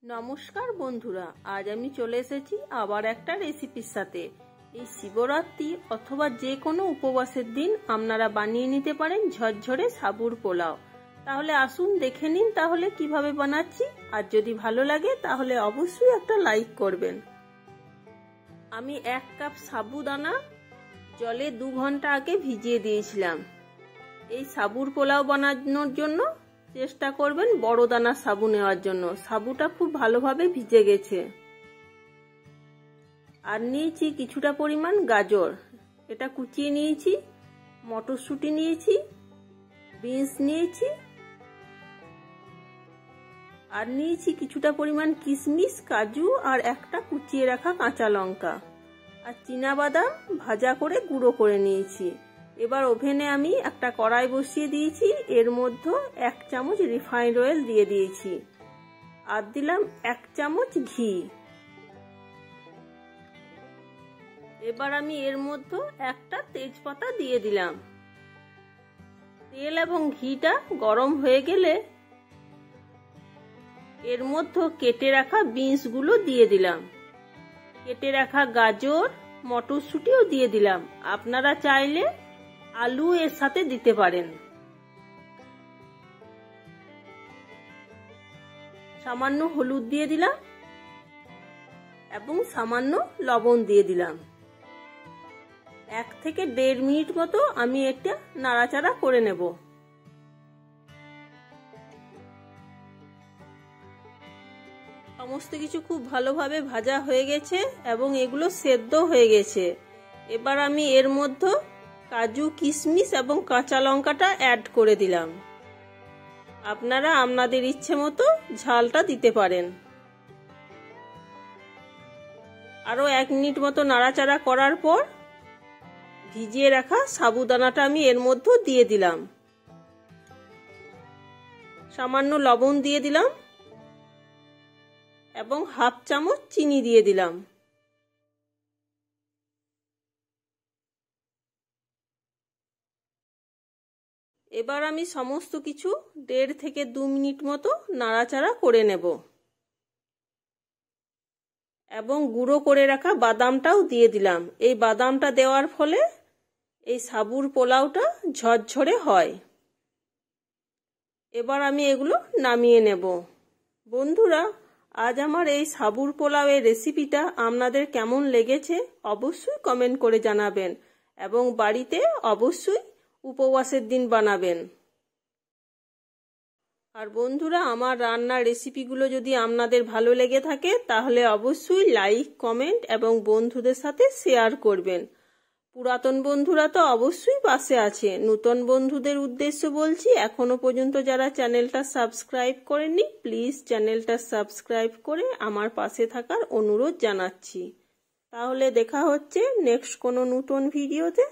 নমস্কার বন্ধুরা, আজ আমি চলে এসেছি আবার একটা রেসিপির সাথে। এই শিবরাত্রি অথবা যে কোনো উপবাসের দিন আপনারা বানিয়ে নিতে পারেন ঝরঝরে সাবুর পোলাও। তাহলে আসুন দেখে নিন তাহলে কিভাবে বানাচ্ছি। আর যদি ভালো লাগে তাহলে অবশ্যই একটা লাইক করবেন। আমি 1 কাপ সাবুদানা জলে 2 ঘন্টা আগে ভিজিয়ে দিয়েছিলাম। এই সাবুর পোলাও বানানোর জন্য চেষ্টা করবেন বড় দানার সাবু নেওয়ার জন্য। সাবুটা খুব ভালোভাবে ভিজে গেছে। আর নিয়েছি কিছুটা পরিমাণ গাজর, এটা কুচিয়ে নিয়েছি। মটরশুঁটি নিয়েছি, বিনস নিয়েছি, আর নিয়েছি কিছুটা পরিমাণ কিশমিশ, কাজু আর একটা কুচিয়ে রাখা কাঁচা লঙ্কা। আর চীনা বাদাম ভাজা করে গুঁড়ো করে নিয়েছি। এবার ওভেনে আমি একটা কড়াই বসিয়ে দিয়েছি। এর মধ্যে 1 চামচ রিফাইন্ড অয়েল দিয়ে দিয়েছি। আর দিলাম 1 চামচ ঘি। এবার আমি এর মধ্যে একটা তেজপাতা দিয়ে দিলাম। তেল এবং ঘিটা গরম হয়ে গেলে এর মধ্যে কেটে রাখা বিনস গুলো দিয়ে দিলাম। কেটে রাখা গাজর, মটরশুঁটিও দিয়ে দিলাম। আপনারা চাইলে আলু এর সাথে দিতে পারেন। সামান্য হলুদ দিয়ে দিলাম এবং সামান্য লবণ দিয়ে দিলাম। 1 থেকে 1.5 মিনিট মতো আমি এটা নাড়াচাড়া করে নেব। সমস্ত কিছু খুব ভালোভাবে ভাজা হয়ে গেছে এবং এগুলো সেদ্ধ হয়ে গেছে। এবার আমি এর মধ্যে কাজু, কিশমিশ এবং কাঁচা লঙ্কাটা অ্যাড করে দিলাম। আপনারা আপনাদের ইচ্ছে মতো ঝালটা দিতে পারেন। আরো 1 মিনিট মতো নাড়াচাড়া করার পর ভিজিয়ে রাখা সাবুদানাটা আমি এর মধ্যে দিয়ে দিলাম। সামান্য লবণ দিয়ে দিলাম এবং 1/2 চামচ চিনি দিয়ে দিলাম। এবার আমি সমস্ত কিছু 1.5 থেকে 2 মিনিট মতো নাড়াচাড়া করে নেব এবং গুঁড়ো করে রাখা বাদামটাও দিয়ে দিলাম। এই বাদামটা দেওয়ার ফলে এই সাবুর পোলাওটা ঝরঝরে হয়। এবার আমি এগুলো নামিয়ে নেব। বন্ধুরা, আজ আমার এই সাবুর পোলাওয়ের রেসিপিটা আপনাদের কেমন লেগেছে অবশ্যই কমেন্ট করে জানাবেন এবং বাড়িতে অবশ্যই উপবাসের দিন বানাবেন। আর বন্ধুরা, আমার রান্নার রেসিপিগুলো যদি আপনাদের ভালো লেগে থাকে তাহলে অবশ্যই লাইক, কমেন্ট এবং বন্ধুদের সাথে শেয়ার করবেন। পুরাতন বন্ধুরা তো অবশ্যই পাশে আছে। নতুন বন্ধুদের উদ্দেশ্যে বলছি, এখনো পর্যন্ত যারা চ্যানেলটা সাবস্ক্রাইব করেননি প্লিজ চ্যানেলটা সাবস্ক্রাইব করে আমার পাশে থাকার অনুরোধ জানাচ্ছি। তাহলে দেখা হচ্ছে নেক্সট কোনো নতুন ভিডিওতে।